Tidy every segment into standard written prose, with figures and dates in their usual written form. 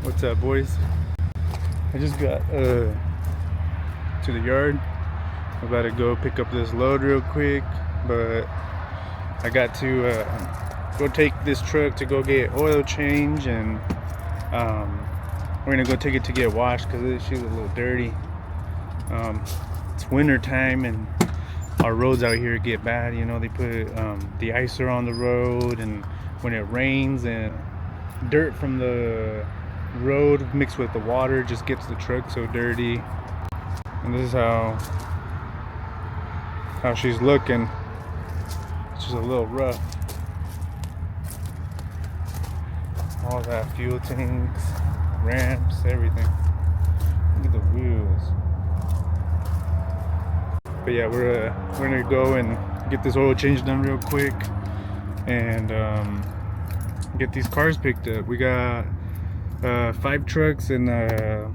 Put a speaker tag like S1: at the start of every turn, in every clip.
S1: What's up, boys? I just got to the yard. I'm about to go pick up this load real quick, but I got to go take this truck to go get oil change, and we're gonna go take it to get washed because she's a little dirty. It's winter time and our roads out here get bad. You know, they put de-icer on the road, and when it rains and dirt from the road mixed with the water just gets the truck so dirty. And this is how she's looking. It's just a little rough. All that fuel tanks, ramps, everything. Look at the wheels. But yeah, we're gonna go and get this oil change done real quick and get these cars picked up. We got 5 trucks and a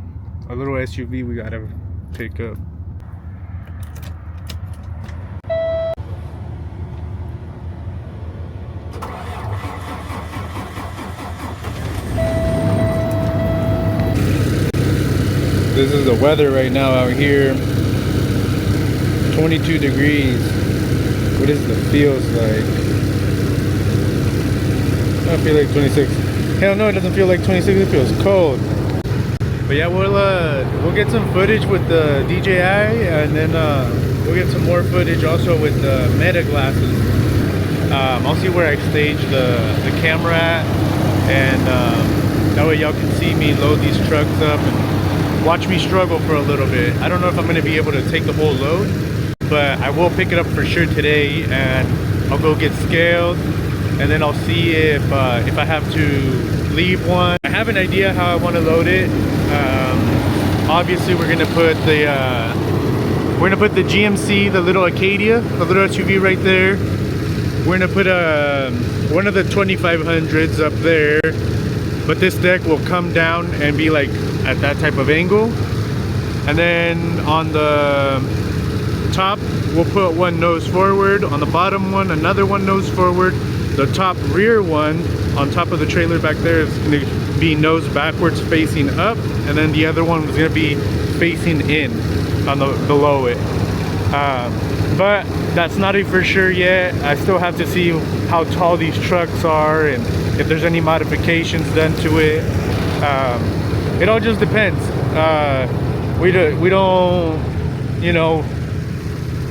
S1: little SUV we gotta pick up. This is the weather right now out here. 22 degrees. What does the feels like? I feel like 26. Hell no, it doesn't feel like 26. It feels cold. But yeah, we'll get some footage with the DJI, and then we'll get some more footage also with the Meta glasses. I'll see where I stage the camera at, and that way y'all can see me load these trucks up and watch me struggle for a little bit. I don't know if I'm going to be able to take the whole load, but I will pick it up for sure today, and I'll go get scaled, and then I'll see if I have to leave one. I have an idea how I want to load it. Obviously we're gonna put the GMC, the little Acadia, the little SUV right there. We're gonna put one of the 2500s up there, but this deck will come down and be like at that type of angle. And then on the top we'll put one nose forward, on the bottom one another one nose forward. The top rear one on top of the trailer back there is going to be nose backwards facing up, and then the other one was going to be facing in on below it. But that's not a for sure yet. I still have to see how tall these trucks are and if there's any modifications done to it. It all just depends. We don't, you know,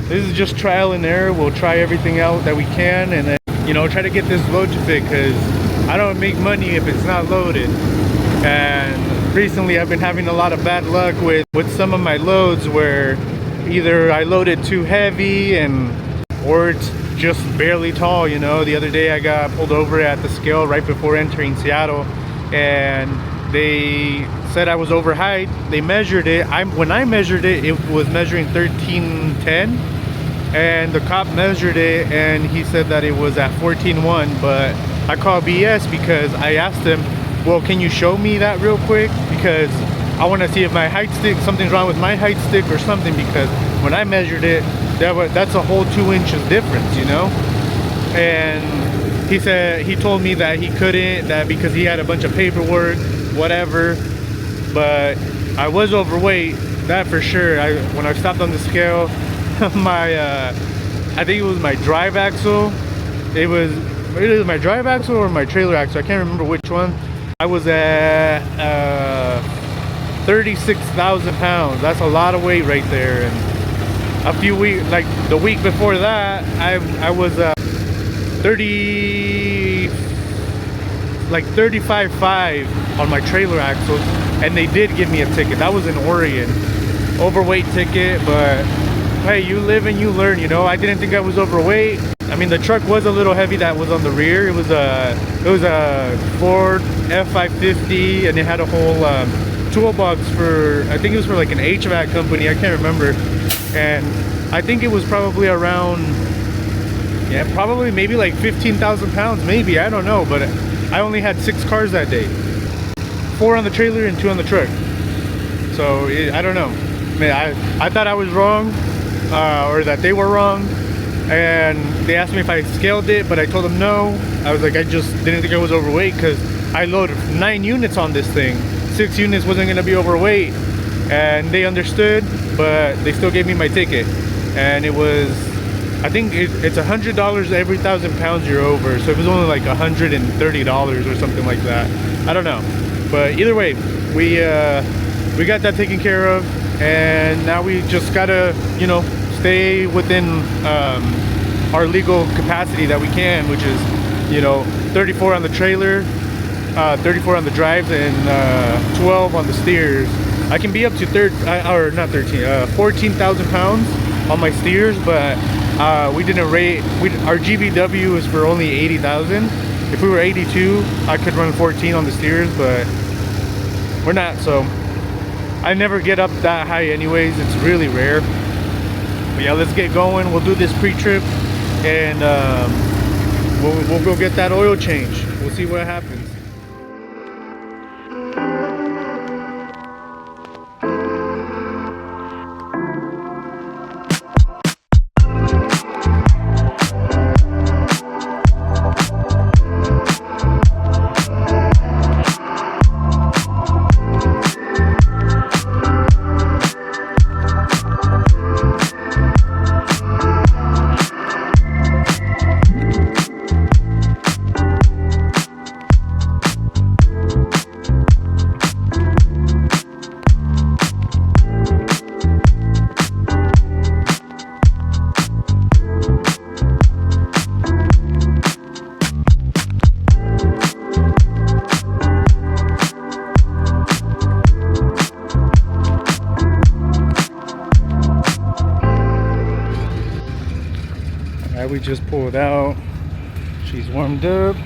S1: this is just trial and error. We'll try everything out that we can, and then, you know, try to get this load to fit, because I don't make money if it's not loaded. And recently I've been having a lot of bad luck with some of my loads, where either I loaded too heavy or it's just barely tall. You know, the other day I got pulled over at the scale right before entering Seattle, and they said I was over height. They measured it. When I measured it, it was measuring 1310. And the cop measured it and he said that it was at 14.1, but I call BS because I asked him, well, can you show me that real quick, because I want to see if my height stick, something's wrong with my height stick or something, because when I measured it, that's a whole 2 inches difference, you know. And he told me that he couldn't, that because he had a bunch of paperwork, whatever. But I was overweight, that for sure. When I stopped on the scale, my I think it was my drive axle. It was my drive axle or my trailer axle. I can't remember which one. I was at 36,000 pounds. That's a lot of weight right there. And a few weeks, like the week before that, I was 35.5 on my trailer axle, and they did give me a ticket. That was in Oregon, overweight ticket. But hey, you live and you learn, you know. I didn't think I was overweight. I mean, the truck was a little heavy that was on the rear. It was a Ford F550, and it had a whole toolbox for, I think it was for like an HVAC company, I can't remember. And I think it was probably around, yeah, probably maybe like 15,000 pounds, maybe, I don't know. But I only had 6 cars that day, 4 on the trailer and 2 on the truck. So I don't know, man. I thought I was wrong, or that they were wrong, and they asked me if I scaled it, but I told them no. I was like, I just didn't think I was overweight, because I loaded 9 units on this thing, 6 units wasn't going to be overweight, and they understood, but they still gave me my ticket. And it was, I think it's $100 every 1,000 pounds you're over, so it was only like $130 or something like that. I don't know, but either way, we got that taken care of, and now we just gotta, you know, stay within our legal capacity that we can, which is, you know, 34 on the trailer, 34 on the drives, and 12 on the steers. I can be up to 14,000 pounds on my steers, but we didn't rate. Our GVW is for only 80,000. If we were 82, I could run 14 on the steers, but we're not. So I never get up that high, anyways. It's really rare. But yeah, let's get going. We'll do this pre-trip, and we'll go get that oil change. We'll see what happens. We just pulled out. She's warmed up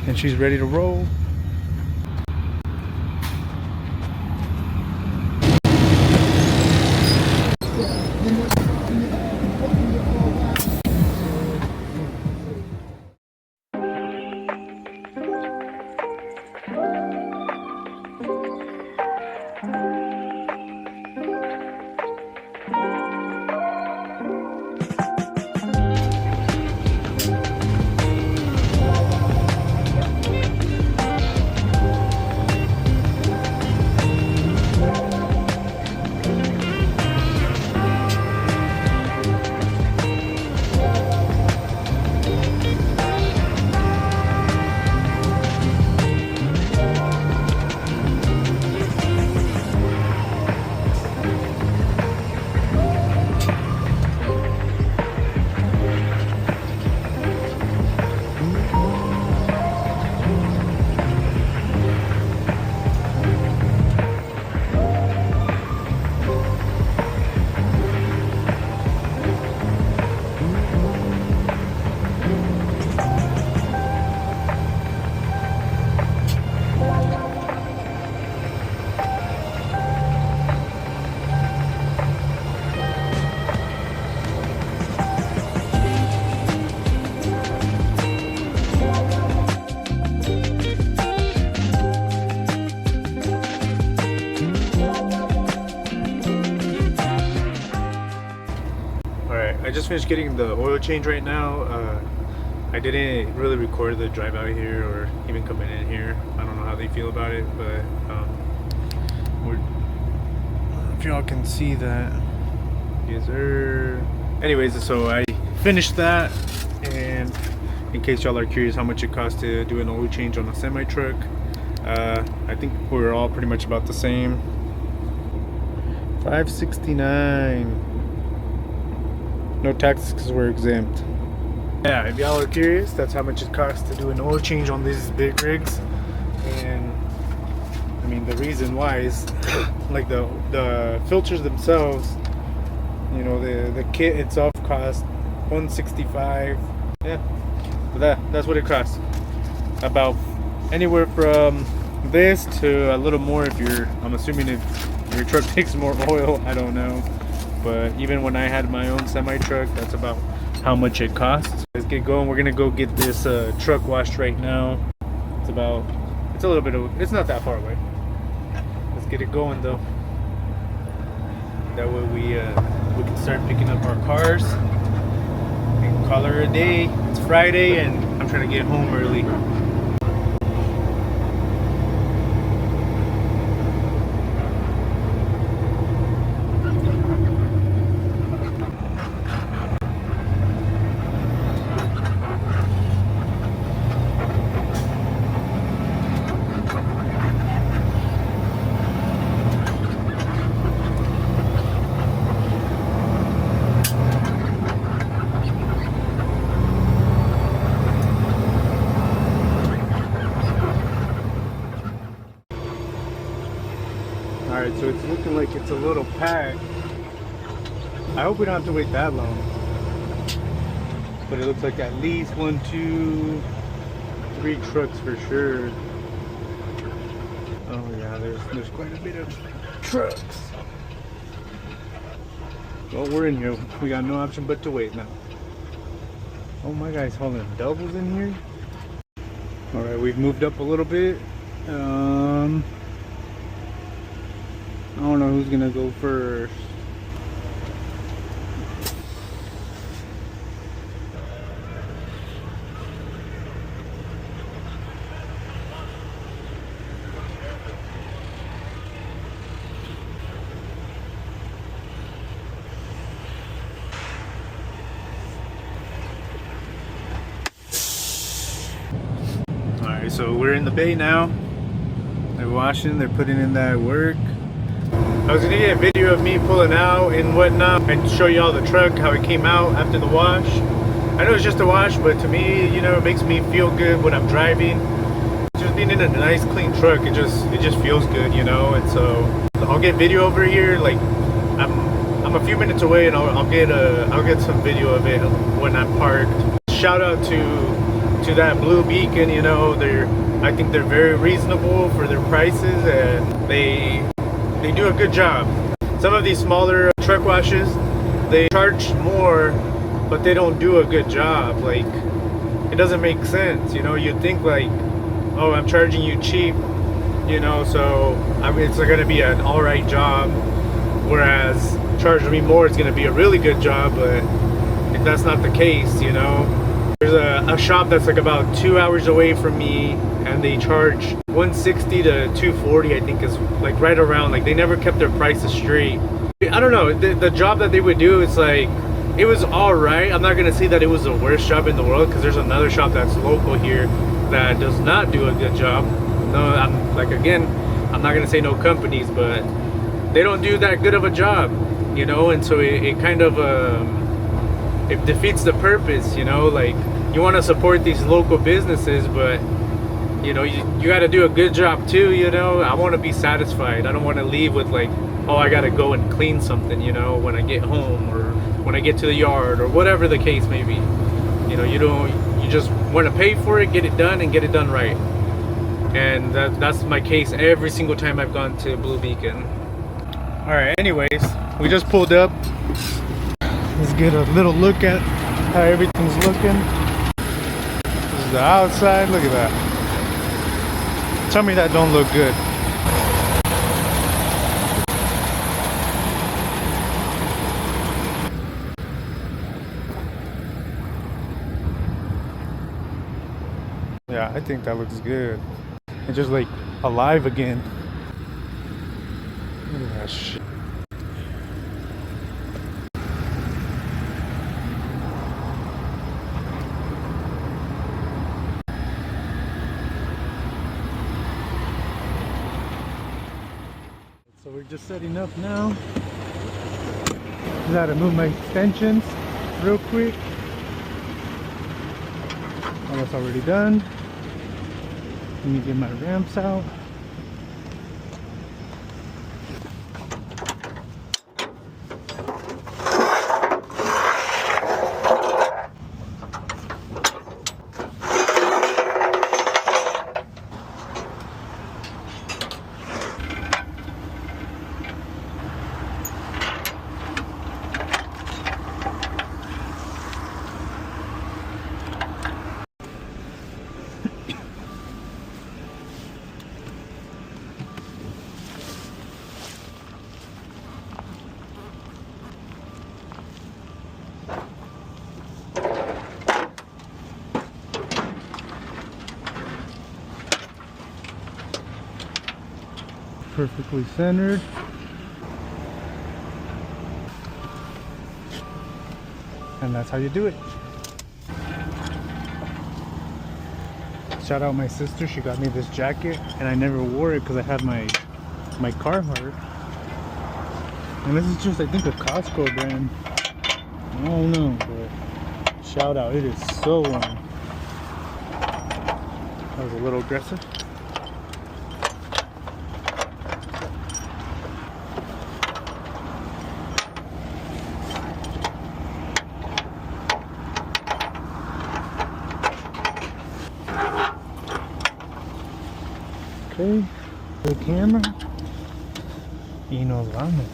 S1: and she's ready to roll. I just finished getting the oil change right now. I didn't really record the drive out here or even coming in here. I don't know how they feel about it, but if y'all can see that. Yes, sir. Anyways, so I finished that, and in case y'all are curious how much it costs to do an oil change on a semi truck, I think we're all pretty much about the same. $569. No taxes because we're exempt. Yeah, if y'all are curious, that's how much it costs to do an oil change on these big rigs. And I mean, the reason why is like the filters themselves, you know, the kit itself costs $165. Yeah, but that's what it costs. About anywhere from this to a little more if I'm assuming if your truck takes more oil, I don't know. But even when I had my own semi truck, that's about how much it costs. Let's get going. We're gonna go get this truck washed right now. It's a little bit of, it's not that far away. Let's get it going though. That way we can start picking up our cars and call her a day. It's Friday and I'm trying to get home early. Alright, so it's looking like it's a little packed. I hope we don't have to wait that long. But it looks like at least 1, 2, 3 trucks for sure. Oh yeah, there's quite a bit of trucks. Well, we're in here. We got no option but to wait now. Oh, my guy's hauling doubles in here. All right, we've moved up a little bit. I don't know who's gonna go first. Alright, so we're in the bay now. They're washing, they're putting in that work. I was gonna get a video of me pulling out and whatnot and show you all the truck, how it came out after the wash. I know it's just a wash, but to me, you know, it makes me feel good when I'm driving. Just being in a nice clean truck, it just feels good, you know. And so I'll get video over here. Like I'm a few minutes away, and I'll get some video of it when I'm parked. Shout out to that Blue Beacon, you know. I think they're very reasonable for their prices, and they do a good job. Some of these smaller truck washes, they charge more, but they don't do a good job. Like, it doesn't make sense, you know. You'd think like, oh, I'm charging you cheap, you know, so I mean, it's gonna be an all right job, whereas charging me more is gonna be a really good job. But if that's not the case, you know, there's a shop that's like about 2 hours away from me, and they charge 160 to 240, I think, is like right around. Like, they never kept their prices straight. I don't know, the job that they would do, it's like, it was all right. I'm not gonna say that it was the worst job in the world, because there's another shop that's local here that does not do a good job. No, I'm like, again, I'm not gonna say no companies, but they don't do that good of a job, you know. And so it kind of it defeats the purpose, you know. Like, you want to support these local businesses, but you know, you got to do a good job too, you know. I want to be satisfied. I don't want to leave with like, oh, I got to go and clean something, you know, when I get home, or when I get to the yard, or whatever the case may be. You know, you just want to pay for it, get it done, and get it done right. And that's my case every single time I've gone to Blue Beacon. All right, anyways, we just pulled up. Let's get a little look at how everything's looking. This is the outside. Look at that. Tell me that don't look good. Yeah, I think that looks good. It's just like alive again. Look at that shit. So we're just setting up now. Just had to move my extensions real quick. Almost already done. Let me get my ramps out. Perfectly centered. And that's how you do it. Shout out my sister, she got me this jacket, and I never wore it because I had my Carhartt. And this is just, I think, a Costco brand. I don't know, but shout out, it is so warm. That was a little aggressive. way. The camera. Y nos vamos.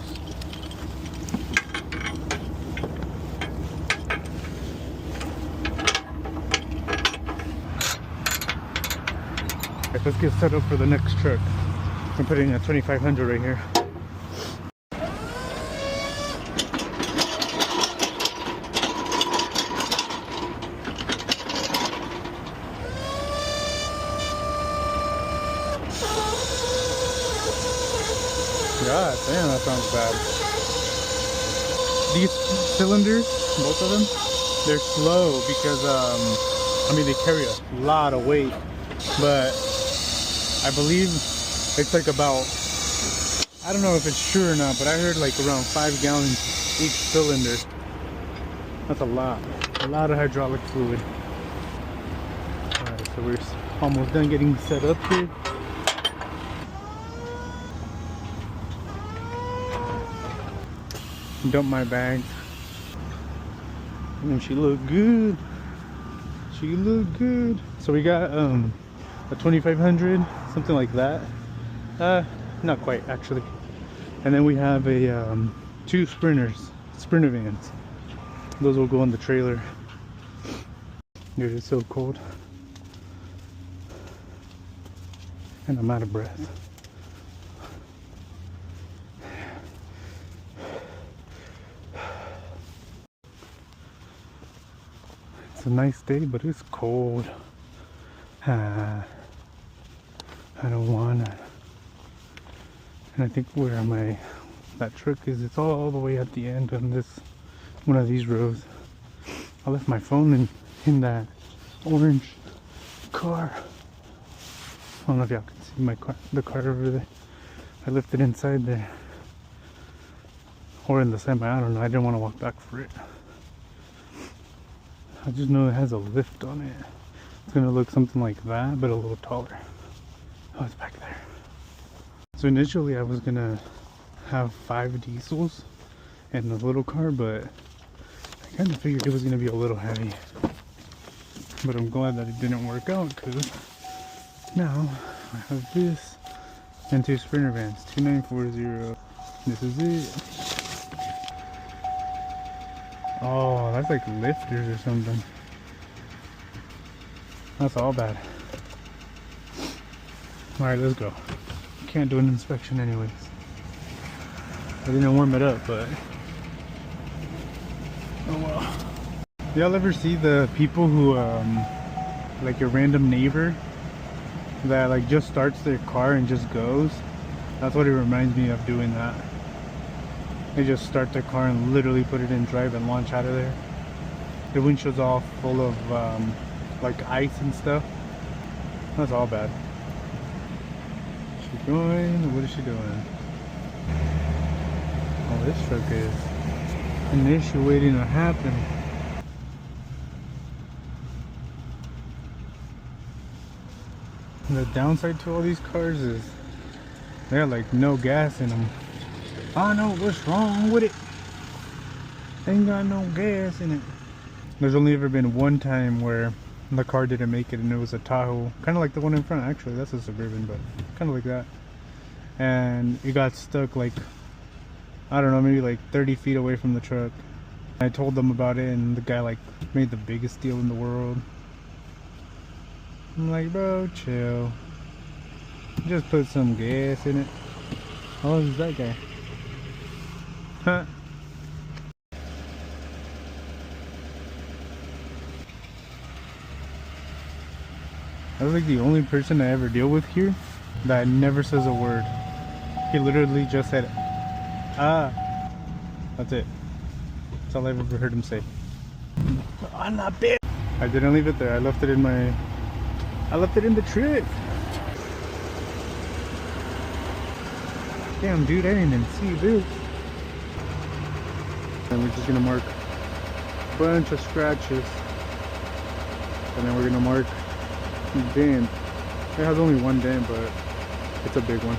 S1: Right, let's get set up for the next truck. I'm putting a 2500 right here. God damn, that sounds bad. These cylinders, both of them, they're slow because I mean they carry a lot of weight, but I believe it's like about, I don't know if it's true or not, but I heard like around 5 gallons each cylinder. That's a lot of hydraulic fluid. Alright, so we're almost done getting set up here. Dump my bags. And she looked good. She looked good. So we got a 2500, something like that. Not quite actually. And then we have a 2 Sprinter vans. Those will go on the trailer. Dude, it's so cold. And I'm out of breath. It's a nice day, but it's cold. I don't wanna. And I think where that truck is, it's all the way at the end on this one of these rows. I left my phone in that orange car. I don't know if y'all can see my car, the car over there. I left it inside there, or in the semi. I don't know. I didn't want to walk back for it. I just know it has a lift on it. It's gonna look something like that, but a little taller. Oh, it's back there. So initially I was gonna have 5 diesels in the little car, but I kind of figured it was gonna be a little heavy. But I'm glad that it didn't work out, because now I have this and 2 Sprinter vans, 2940. This is it. Oh, that's like lifters or something. That's all bad. Alright, let's go. Can't do an inspection anyways. I didn't warm it up, but oh well. Y'all ever see the people who like your random neighbor that like just starts their car and just goes? That's what it reminds me of, doing that. They just start their car and literally put it in drive and launch out of there. The windshield's all full of like ice and stuff. That's all bad. She's going, what is she doing? Oh, this truck is an issue waiting to happen. The downside to all these cars is they got like no gas in them. I don't know what's wrong with it. Ain't got no gas in it. There's only ever been one time where the car didn't make it, and it was a Tahoe, kind of like the one in front. Actually, that's a Suburban, but kind of like that. And it got stuck like, I don't know, maybe like 30 feet away from the truck. I told them about it, and the guy like made the biggest deal in the world. I'm like, bro, chill. Just put some gas in it. Oh, who's that guy? Huh? I was like the only person I ever deal with here that never says a word. He literally just said, ah. That's it. That's all I've ever heard him say. I'm not big. I didn't leave it there. I left it in the truck. Damn, dude, I didn't even see this. And we're just gonna mark a bunch of scratches, and then we're gonna mark dent. It has only one dent, but it's a big one.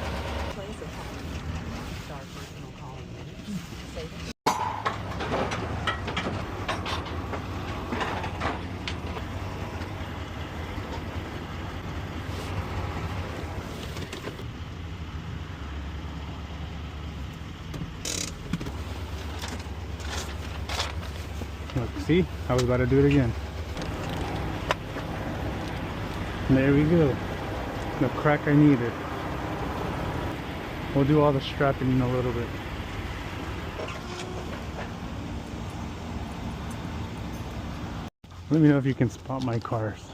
S1: See, I was about to do it again. There we go. The crack I needed. We'll do all the strapping in a little bit. Let me know if you can spot my cars.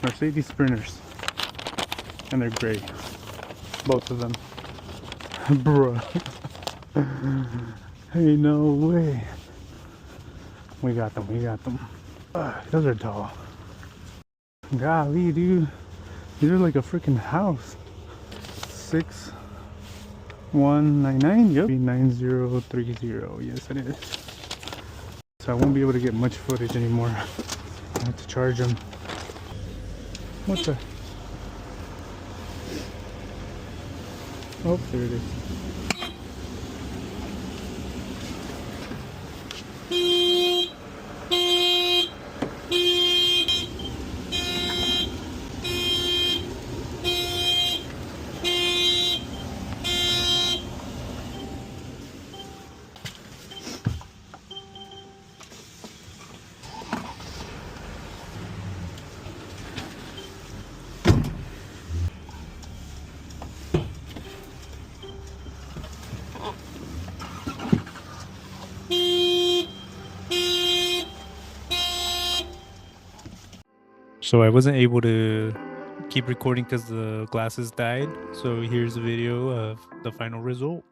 S1: Mercedes Sprinters. And they're gray. Both of them. Bruh. Hey, no way. We got them, we got them. Those are tall. Golly, dude. These are like a freaking house. 6199, yep. 9030, yes it is. So I won't be able to get much footage anymore. I have to charge them. What the? Oh, there it is. So I wasn't able to keep recording because the glasses died. So here's a video of the final result.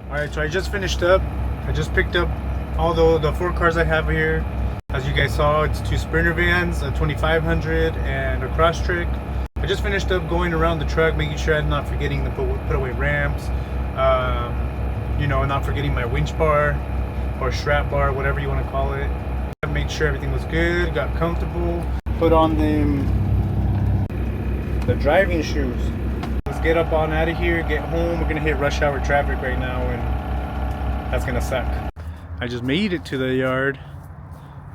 S1: Alright, so I just finished up. I just picked up all the 4 cars I have here. As you guys saw, it's 2 Sprinter vans, a 2500 and a Crosstrek. I just finished up going around the truck, making sure I'm not forgetting to put away ramps. You know, not forgetting my winch bar or strap bar, whatever you want to call it. I made sure everything was good, got comfortable. Put on the driving shoes. Let's get up on out of here, get home. We're gonna hit rush hour traffic right now, and that's gonna suck. I just made it to the yard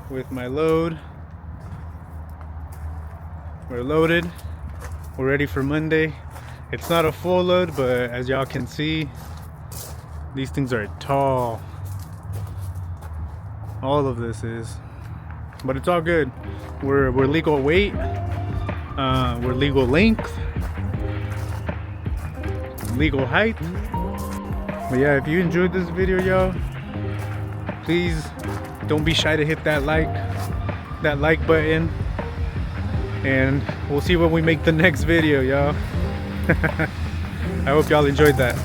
S1: with my load. We're loaded. We're ready for Monday. It's not a full load, but as y'all can see, these things are tall. All of this is, but it's all good. We're legal weight. We're legal length. Legal height. But yeah, if you enjoyed this video, y'all, please don't be shy to hit that like button, and we'll see when we make the next video, y'all. I hope y'all enjoyed that.